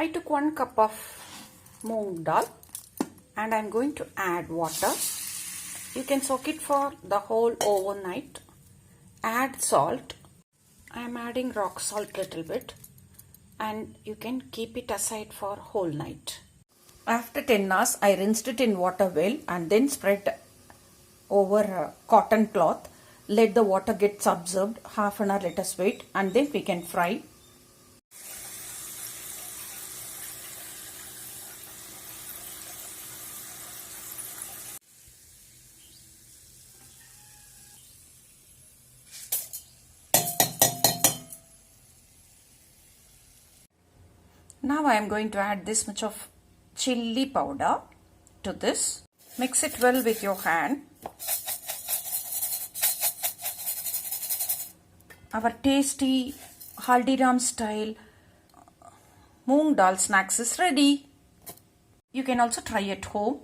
I took 1 cup of moong dal and I'm going to add water. You can soak it for the whole overnight. Add salt. I am adding rock salt little bit and you can keep it aside for whole night. After 10 hours, I rinsed it in water well and then spread over a cotton cloth. Let the water get absorbed. Half an hour let us wait and then we can fry. Now I am going to add this much of chilli powder to this. Mix it well with your hand. Our tasty Haldiram style moong dal snacks is ready. You can also try at home.